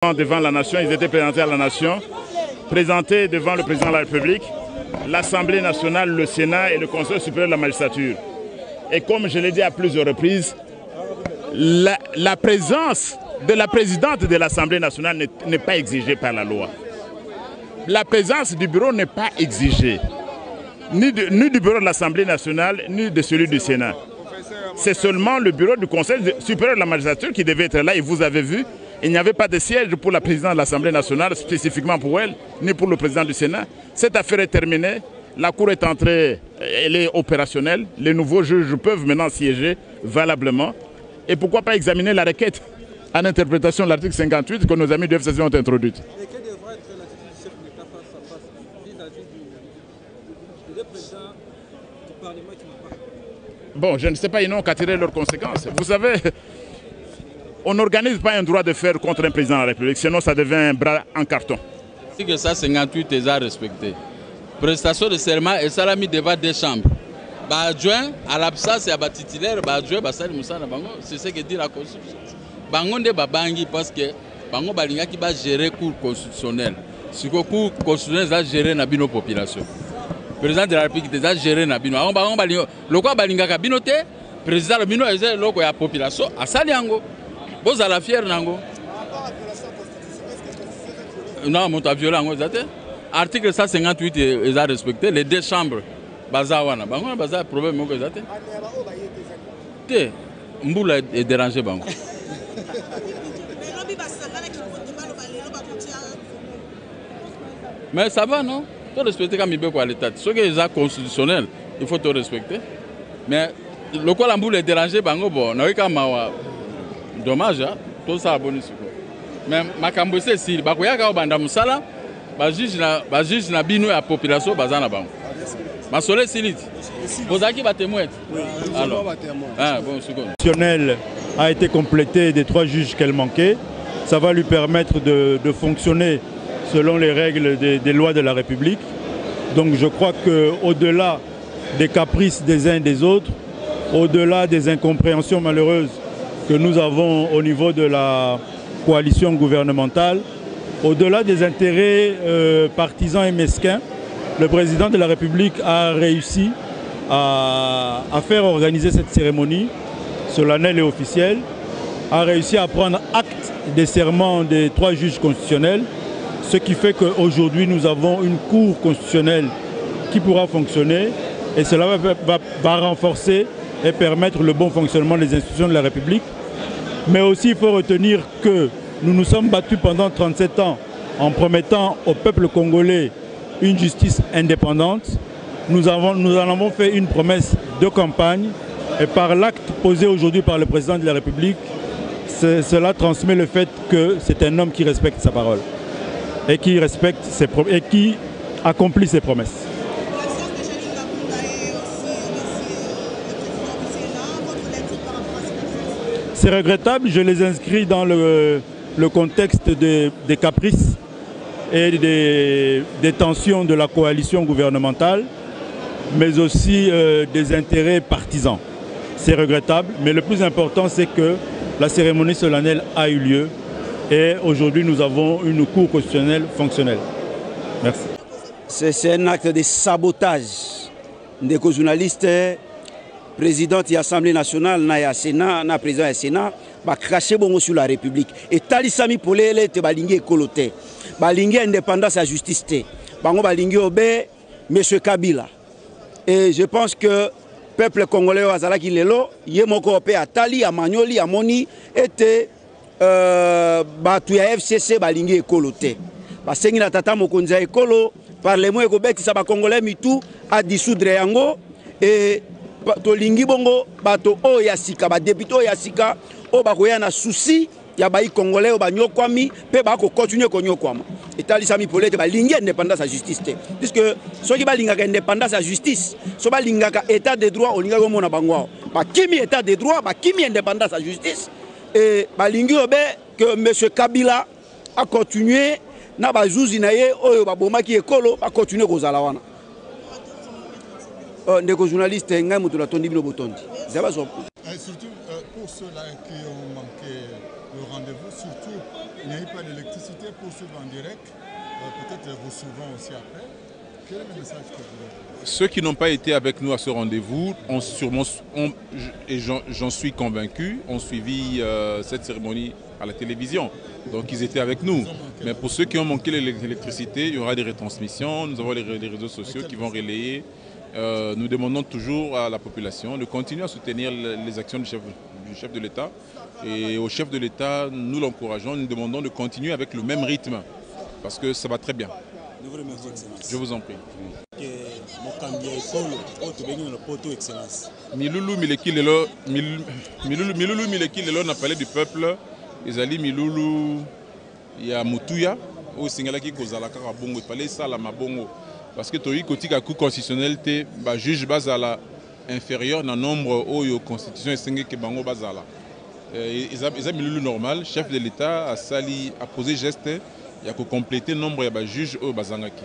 Devant la nation, ils étaient présentés à la nation, présentés devant le président de la République, l'Assemblée nationale, le Sénat et le Conseil supérieur de la magistrature. Et comme je l'ai dit à plusieurs reprises, la présence de la présidente de l'Assemblée nationale n'est pas exigée par la loi. La présence du bureau n'est pas exigée, ni du bureau de l'Assemblée nationale, ni de celui du Sénat. C'est seulement le bureau du Conseil supérieur de la magistrature qui devait être là, et vous avez vu, il n'y avait pas de siège pour la présidente de l'Assemblée nationale, spécifiquement pour elle, ni pour le président du Sénat. Cette affaire est terminée, la Cour est entrée, elle est opérationnelle, les nouveaux juges peuvent maintenant siéger valablement. Et pourquoi pas examiner la requête en interprétation de l'article 58 que nos amis du FCC ont introduite. Et quelle devrait être l'attitude du chef de l'État face à face vis-à-vis du président du Parlement qui n'a pas? Bon, je ne sais pas, ils n'ont qu'à tirer leurs conséquences. Vous savez, on n'organise pas un droit de fer contre un président de la République, sinon ça devient un bras en carton. Si que ça, 58 est à respecter. Prestation de serment et ça l'a mis devant des chambres. Adjoint, à l'absence et à titulaire, adjoint, c'est ce que dit la Constitution. Bango de Babangi parce que Bango Balinga qui va gérer le cours constitutionnel. Si le cours constitutionnel va gérer la population. Le président de la République va gérer la population. Le quoi Balinga Kabinote, le président de la République est la population. À Saliango. Vous avez la fière Nango. Non, mon violent. Article 158 est à respecter. Les deux chambres. Bazawana. Bango Baza problème. Mboula est dérangé. Bango. Mais ça va, non? Il faut respecter comme il veut à l'État. Ce qui est constitutionnel, il faut te respecter. Mais le quoi l'amboule est dérangé, bango bon, n'a eu qu'à dommage, tout ça abonné sur. Mais ma camboussé si, bakoya ka banda musala, ba juge na bino la population bazana bango. Ma soleil silit. Bozaki ba témoin. Alors. Ah bon, second. Le a été complété des 3 juges qu'elle manquait. Ça va lui permettre de fonctionner selon les règles des lois de la République. Donc je crois qu'au-delà des caprices des uns et des autres, au-delà des incompréhensions malheureuses que nous avons au niveau de la coalition gouvernementale, au-delà des intérêts partisans et mesquins, le président de la République a réussi à faire organiser cette cérémonie solennelle et officielle, a réussi à prendre acte des serments des 3 juges constitutionnels, ce qui fait qu'aujourd'hui nous avons une cour constitutionnelle qui pourra fonctionner et cela va renforcer et permettre le bon fonctionnement des institutions de la République. Mais aussi il faut retenir que nous nous sommes battus pendant 37 ans en promettant au peuple congolais une justice indépendante. Nous en avons fait une promesse de campagne et par l'acte posé aujourd'hui par le président de la République, cela transmet le fait que c'est un homme qui respecte sa parole et qui respecte et qui accomplit ses promesses. C'est regrettable, je les inscris dans le contexte des caprices et des tensions de la coalition gouvernementale, mais aussi des intérêts partisans. C'est regrettable, mais le plus important c'est que la cérémonie solennelle a eu lieu et aujourd'hui nous avons une cour constitutionnelle fonctionnelle. Merci. C'est un acte de sabotage des journalistes. Président de l'Assemblée nationale, na Sénat, na président du Sénat, va cracher bon sur la République. Et Talisami pour les te balingue écoloté, balingue indépendance à justice te, bango balingue obé Monsieur Kabila. Et je pense que peuple congolais azala ki lelo, yemoko opé à Tali, à Magnoli, à Moni, était batu ya FCC balingue écoloté. Basengi na tata mokonza écolo, parlement ekobeti sa ba congolais mitou à dissoudre yango et tolingi bongo bato o ya sika ba député o ya sika o ba koya na souci ya ba congolais o ba nyokwami pe ba ko continuer ko nyokwama etalisami polete ba lingi indépendance à justice te puisque soki ba lingaka indépendance à justice so ba lingaka état de droit o lingaka mona bango ba kimi état de droit ba kimi indépendance à justice et ba lingi obe que monsieur Kabila a continué na ba juzi na ye oyo ba bomaki ekolo ba continuer ko zala wana. Des journalistes, surtout pour ceux-là qui ont manqué le rendez-vous, surtout il n'y a eu pas d'électricité pour suivre en direct. Peut-être vous suivons aussi après. Quel est le message que vous avez? Ceux qui n'ont pas été avec nous à ce rendez-vous, et j'en suis convaincu, ont suivi cette cérémonie à la télévision. Donc ils étaient avec nous. Mais pour ceux qui ont manqué l'électricité, il y aura des retransmissions. Nous avons les réseaux sociaux qui vont relayer. Nous demandons toujours à la population de continuer à soutenir les actions du chef de l'État. Et au chef de l'État, nous l'encourageons, nous demandons de continuer avec le même rythme. Parce que ça va très bien. Je vous en prie. Milulu Mileki Lelo n'a parlé du peuple. Ezali Milulu ya Mutuya au Singalaki Kozalaka Bongo. Il fallait ça la Mabongo. Parce que Toyi Kotika coup constitutionnel te juge Bazala inférieur dans le nombre de constitution et Sengeke Bango Bazala. Ezali Milulu normal, chef de l'État a posé geste. Il y a que compléter le nombre de juges au Bazangaki.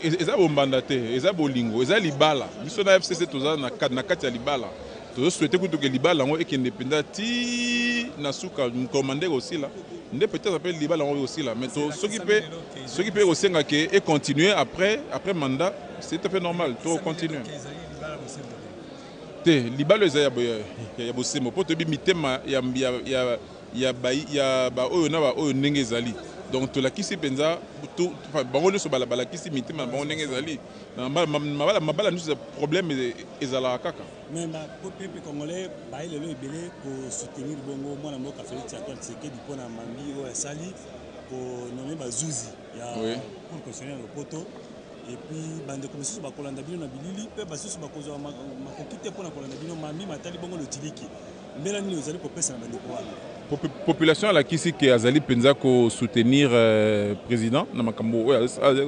Eza bombanda te, eza bolingo, eza libala. Biso na FCC toza na kati ya libala. Tozo souhaiter que libala ngo ekendependa ti na suka commander aussi là. Ndé peut-être appelle libala ngo aussi là, mais ceux qui peut aussi ngake et continuer après mandat, c'est tout à fait normal, to continuer. Te libala eza ya bosemo po to bi mitema ya ba oyo na ba oyo ndenge ezali. Donc tout la kisi penza tout bango nyonso bala kisi mitema bango ndenge ezali. Na mabala nyonso problème ezala kaka. Mais pour peuple congolais ba ile lo ebele pour soutenir bongo mwana mboka Félix Antoine Tshisekedi pona mambi o esali pour nommer bazuzi ya pour questionner le poto. Et puis bande commission ba kolanda bino na bilili pe basusu ba kozwa makokite pona kolanda bino mambi matali bongo le tiliki. Mbela nini ozali ko pesa na bande ko wana. Population à la kisi qui azali penza ko soutenir président na makambo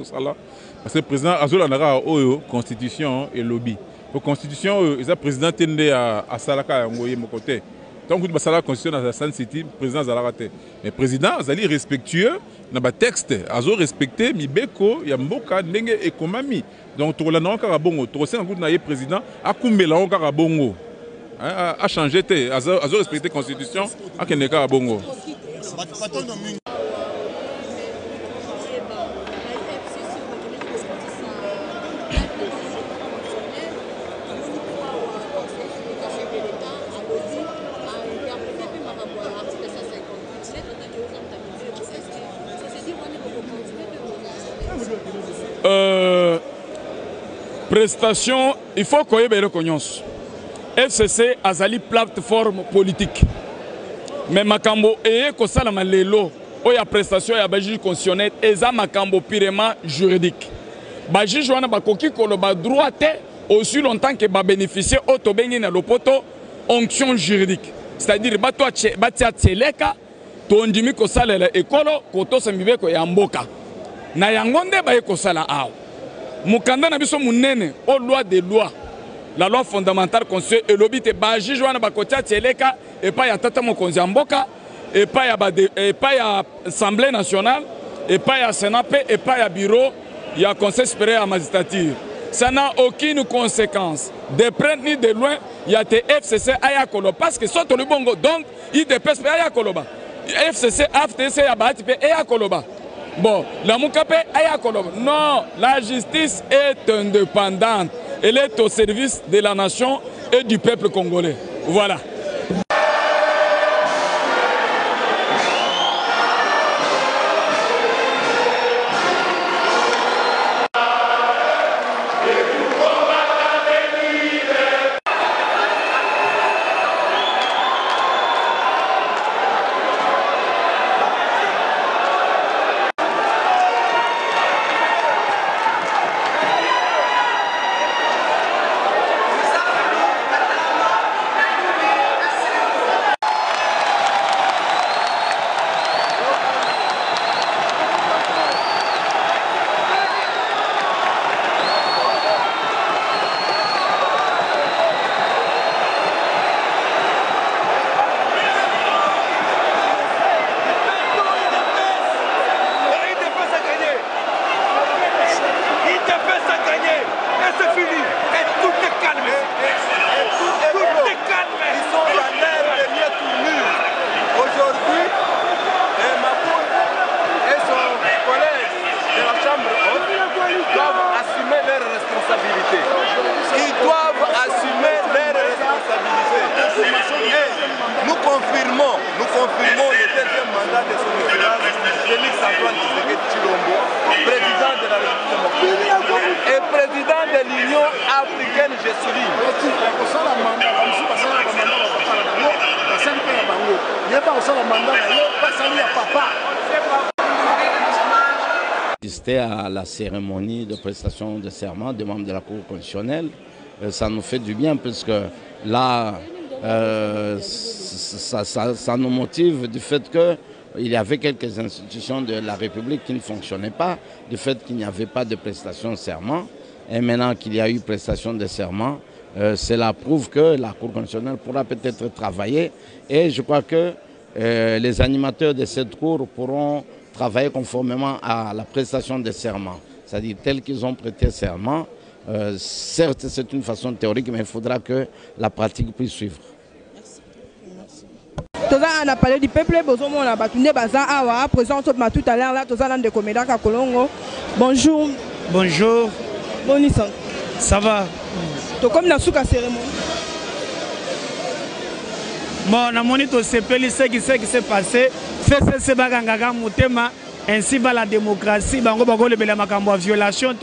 sala parce que président azola nara oyo constitution et lobby. Pour constitution eza président tende à salaka yango ye mokote. Donc ba sala constitution na Sun City président azala te. Mais président azali respectueux na ba texte azo respecter mibeko ya mboka ndenge ekomami. Donc to la non ka bongo to senga kutu na ye président akumbela on ka bongo. A changé, a respecté la Constitution, a Keneka à Bongo. Prestation, il faut qu'on ait une reconnaissance. FCC azali plateforme politique. Mais makambo eye kosala malelo oya prestation ya ba juge constitutionnel eza makambo purement juridique. Ba juge wana bakoki koloba droit te aussi longtemps que ba bénéficier auto bengi na lopoto onction juridique. C'est-à-dire batia tseleka to ndimi kosala la ekolo koto sembibeko ya mboka. Na yango nde ba ekosala aw. Mukanda na biso munene o loi de loi. La loi fondamentale constituée et l'obité baji joana bakotia tseleka et pas ya tata mokonzi mboka et pas ya assemblée nationale et pas ya sénat et pas ya bureau ya conseil supérieur à magistrature. Ça n'a aucune conséquence de près ni de loin. Il y a des FCC aya kolo parce que soit le bongo donc il dépêche aya koloba FCC FTC ya bahati pe aya koloba. Bon, la Moukape aya koloba. Non, la justice est indépendante. Elle est au service de la nation et du peuple congolais. Voilà. nous confirmons le deuxième mandat de son excellence Félix Antoine Tshisekedi Tshilombo, président de la République démocratique et président de l'Union africaine, je souligne. Assister à la cérémonie de prestation de serment des membres de la Cour constitutionnelle, ça nous fait du bien parce que là, ça nous motive du fait qu'il y avait quelques institutions de la République qui ne fonctionnaient pas, du fait qu'il n'y avait pas de prestation de serment. Et maintenant qu'il y a eu prestation de serment, cela prouve que la Cour constitutionnelle pourra peut-être travailler. Et je crois que les animateurs de cette Cour pourront travailler conformément à la prestation de serment, c'est-à-dire tels qu'ils ont prêté serment. Certes, c'est une façon théorique, mais il faudra que la pratique puisse suivre. On a parlé du peuple, on a battu Baza, présent tout à l'heure, là, de Komedaka Kolongo. Bonjour. Bonjour. Bonjour. Ça va. Comme la souka cérémonie. Bon, on a monitoré ce qui s'est passé. C'est Baganga Moutema, ainsi va la démocratie. Bango Bango le bela makambo violation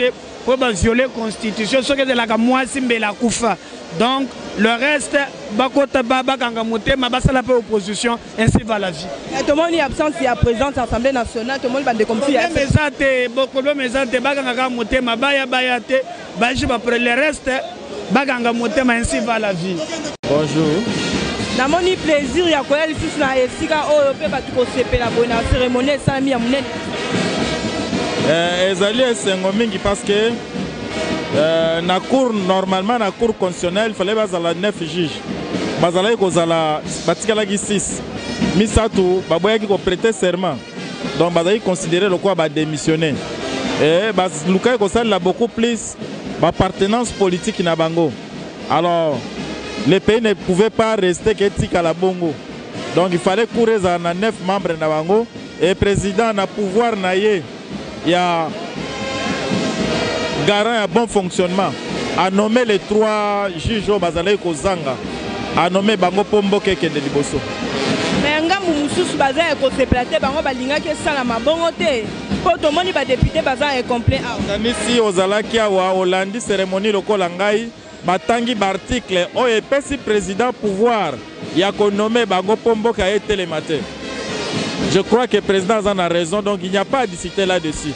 pour violer la constitution. Ce que de la moisi la koufa. Donc le reste, Bakota Baganga Moutema, basala peu opposition, ainsi va la vie. Tout le monde est absent, il y a présence à l'Assemblée nationale, tout le monde va déconfier. Beaucoup de mes Baganga Moutema, Bayate, Baji après le reste, Baganga Moutema, ainsi va la vie. Bonjour. Na moni plaisir ya koya lisusu na esika oyo pe batu kosepela boye na cérémonie esalami ya monene. Ezali esengo mingi parce que na cour normalement na cour constitutionnelle il fallait bazala 9 juges. Bazalaki kozala batikalaki 6. Misatu baboyaki ko prêter serment. Donc bazali considéré le quoi ba démissionner. Et bazalukaki kosalela beaucoup plus ba appartenance politique na bango. Alors le pays ne pouvait pas rester qu'éthique à la Bongo. Donc il fallait courir à 9 membres de Bango. Et le président n'a pouvoir naïe. Il y a garant un bon fonctionnement. A nommé les 3 juges au Bazalé Kozanga. A nommé Bango Pombo Keke de Liboso. Mais nga mususu baza e ko se plater bango balinga ke sala mabongo te. Po to moni ba député baza e complet a. Nisi ozalaki awa Hollande cérémonie lokola ngai. Batangi barticle o epesi président pouvoir ya ko nommer Bango Pombo qui a été le matin. Je crois que le président en a raison, donc il n'y a pas à discuter là-dessus.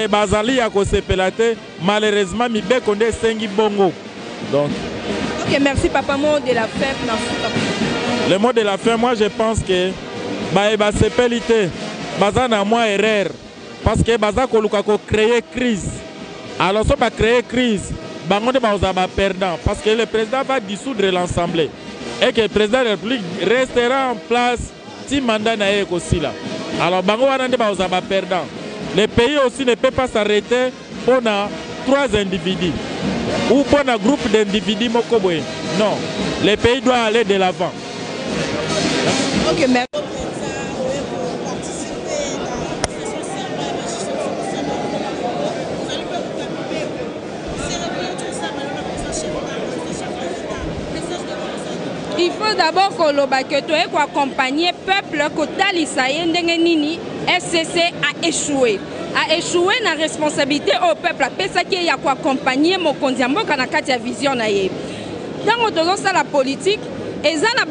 Bazali ya ko sepelate malheureusement mi be konde sengi bongo. Donc OK, merci papa, mot de la fin. Le mot de la fin, moi je pense que ba sepelite bazana moi erreur parce que baza ko luka ko créer crise. Alors ça va créer crise. Bango de Baozaba perdant parce que le président va dissoudre l'Assemblée et que le président de la République restera en place si mandat n'a pas aussi là. Alors Bango va de Baozaba perdant. Le pays aussi ne peut pas s'arrêter pour 3 individus ou pour un groupe d'individus mokoboé. Non, le pays doit aller de l'avant. OK, merci. Il faut d'abord que accompagner le peuple que SCC a échoué. A échoué dans la responsabilité au peuple. Parce qu'il y a accompagner mon condiambo quand on a vision. Dans la politique, et ça n'a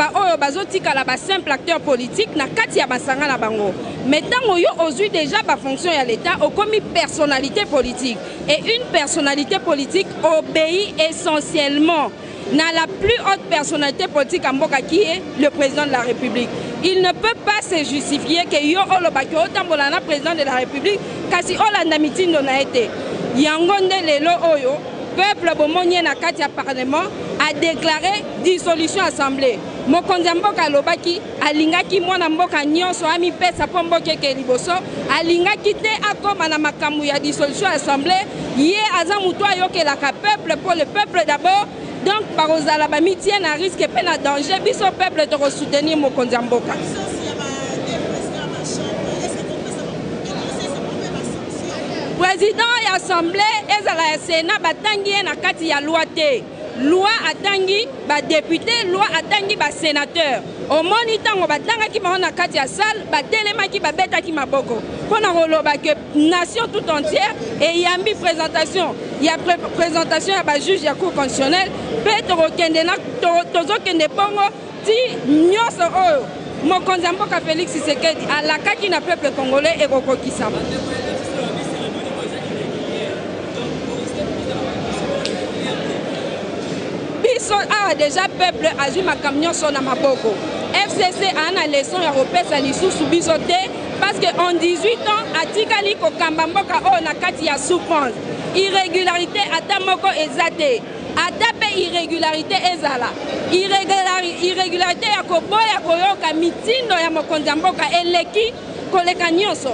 pas simple acteur politique na kati ya basanga na bango. Mais tant aujourd'hui déjà ba fonction ya l'État au comme personnalité politique et une personnalité politique obéit essentiellement à la plus haute personnalité politique en Mboka qui est le président de la République. Il ne peut pas se justifier que yo olobaki otambolana président de la République kasi olanda meeting na été. Yangonde lelo oyo peuple bomonye na kati ya parlement a déclaré dissolution assemblée. Mokonzi mboka lobaki alingaki mwana mboka nyonso ami pesa po mboka ke liboso alingaki te akoma na makambu ya dissolution assemblée ye aza muto ayokela ka peuple pour le peuple d'abord. Donc par ozala ba mitien na risque pe na danger biso peuple de soutenir mokonzi mboka. Président et assemblée ezala Sénat batangi na kati ya loi te. loi atangi ba député, loi atangi ba sénateur. Au moni tango batanga ki ba na kati ya salle, ba telema ki ba beta ki maboko. Pona roloba que nation tout entière et yambi présentation, il y a présentation ya ba juge ya cour constitutionnelle, Petro kende na tozo kende pongo ti nyoso oyo. Mokonzi mboka Félix Tshisekedi alakaki na peuple congolais et kokokisama. Ah, déjà peuple a vu ma camion sur ma boko. FCC a une leçon européenne à l'issue sous bisoté parce qu'en 18 ans, à Tikali ko Kambamboka o na kati ya souffrance. Irrégularité à Tamoko ezate. À taper irrégularité ezala. Irrégularité ya koboya koyoka mitindo ya mokonzi mboka eleki koleka nyonso.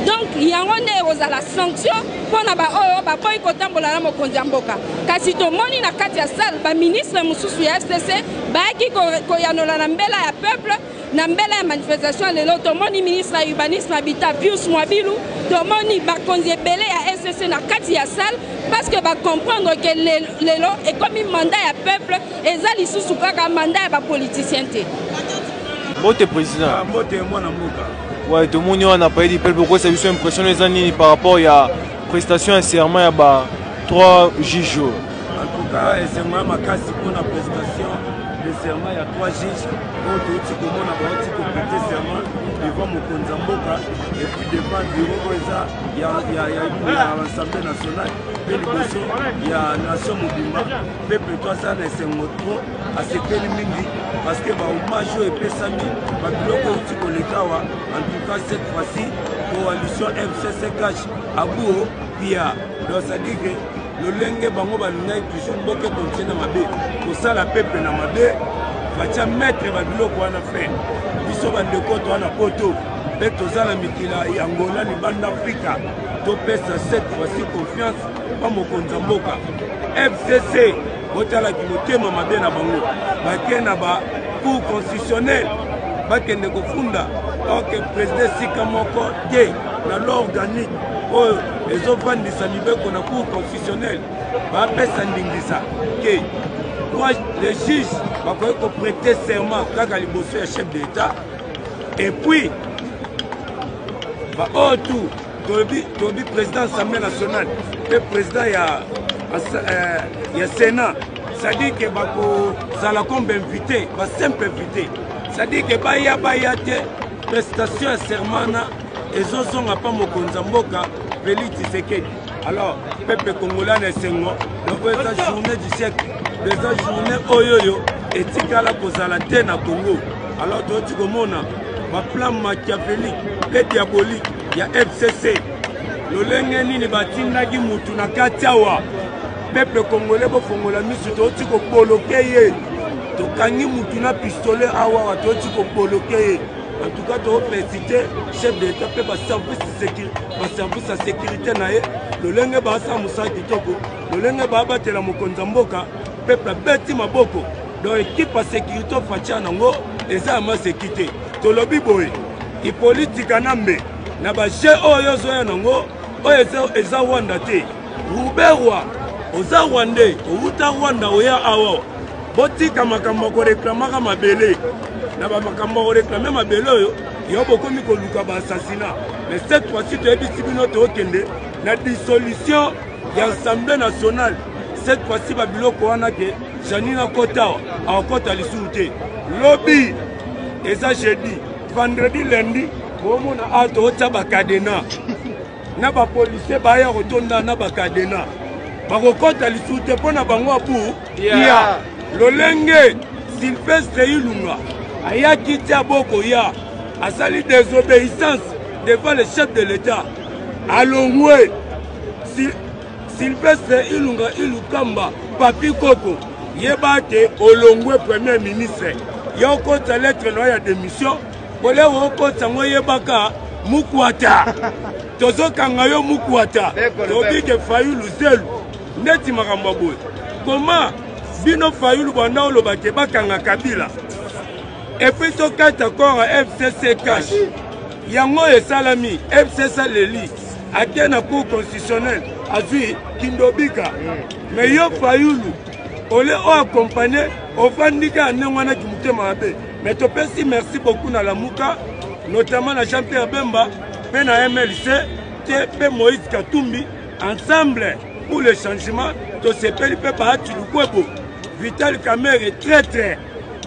Donc yango nde ozala sanction pona ba oyo ba boy kotambola na mokonzi mboka. Kasi to moni na kati ya salle ba ministre mususu ya FCC ba ki koyanola na mbela ya peuple na mbela ya manifestation lelo to moni ministre ya urbanisme habitat Pius Mwabilu to moni ba konzi ebele ya FCC na kati ya salle parce que ba comprendre que lelo est comme mandat ya peuple eza lisusu kaka mandat ya ba politicien te. Mote président. Mote mwana mboka. Ouais, tout le monde n'a pas dit pourquoi ça a eu une impression les années par rapport à la prestation et serment il y a 3 juges. En tout cas, serment ma casse pour la prestation de serment il y a 3 juges. Donc tout le monde a prêté serment devant mon Konzamboka et puis devant le bureau il y a l'Assemblée nationale. Il y a la nation Mobimba. Peuple toi ça c'est motro à ce que mingi parce que ba hommage et pesami ba biloko utiko lekawa en tout cas cette fois-ci coalition FCC cash abuo pia donc ça dit que le lenge bango balingai toujours boke continue na mabe pour ça la peuple na mabe va ta mettre ba biloko wana faire biso bande ko to na poto pe tozala mikila ya Angola ni bande Afrika to pesa cette fois-ci confiance pas mokonzi mboka FCC otala ki motema mabe na bango bakena ba cour constitutionnel bakende kofunda ok président sika moko te na l'organique oyo ezovandisa libeko na cour constitutionnel bapesa ndingisa ke les juges bakoki koprêter serment kaka liboso ya chef d'état et puis oyo tout tobi président assemblée nationale pe président ya sénat c'est-à-dire que bazala comme invité simple invité c'est-à-dire que baya te prestation ya serment na ezozonga pa mokonzi mboka Félix Tshisekedi. Alors peuple congolais na esengo donc eza journée du siècle eza journée oyoyo etikala kozala te na Congo. Alors toti komona baplan machiavélique pe diabolique ya FCC lolenge nini batindaki mutu na kati awa peuple congolais bofongola misu toti koboloke ye tokangi mutu na pistolet awa toti koboloke ye. En tout cas, tu as félicité chef d'État, le service de sécurité, le lenge ba sa musa kitoko, le lenge ba battre la mokonzi mboka, peuple beti maboko. Donc équipe de sécurité fatia nango eza ma sécurité. To lobi boy, i politique nambe na ba je oyo zo ya nango, oyo eza Rwanda te. Ruberwa, oza Rwandais, outa Rwanda oya awo. Botika makambo ko réclamaka mabele. Na ba makambo réclamer mabele oyo yo bokomi ko luka ba assassinat mais cette fois-ci tu as dit bino to okende na dissolution ya l'Assemblée nationale cette fois-ci ba biloko wana ke Janina Kota a kota lisuté lobby eza jeudi vendredi lundi bomo na alto otaba kadena na ba policier ba ya rotonda na ba kadena ba kota lisuté pona bango apu ya lolenge Sylvestre Ilunga ayaki tia boko ya asali désobéissance devant le chef de l'État alongwe Sylvestre Ilunga Ilukamba Papi Koko yebate olongwe premier ministre yoko ta lettre no ya démission kole woko tango yebaka mukwata tozo kanga yo mukwata tobi ke Fayulu zelu neti makambo boy comment bino Fayulu banda olobake bakanga Kabila. Et puis to kata encore FCC cash. Yango et salami FCC leli atena cour constitutionnel azui kindobika. Mais yo Fayulu ole o accompagner ofandika nengwana ki mutema abe. Mais to pesi merci beaucoup na Lamuka, notamment na Jean-Pierre Bemba, pe na MLC, pe Moïse Katumbi, ensemble pour le changement, to sepeli pe pa Tulukwebo. Vital Kamerhe est très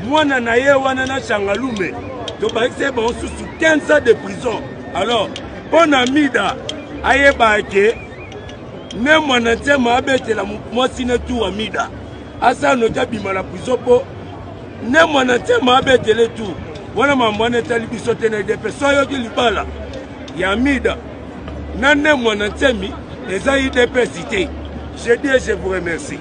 moi nanaye wana na Changalume. To ba c'est bon sous 15 ans de prison. Alors, bon amida ayeba ke ne mwana tema abetela mwasi ne tout amida. Asa nota bima la prison po ne mwana tema abetele tout. Wana mamwana tali bisote na de personnes yo libala. Ya amida. Na ne mwana temi eza IDP cité. Je dis et je vous remercie.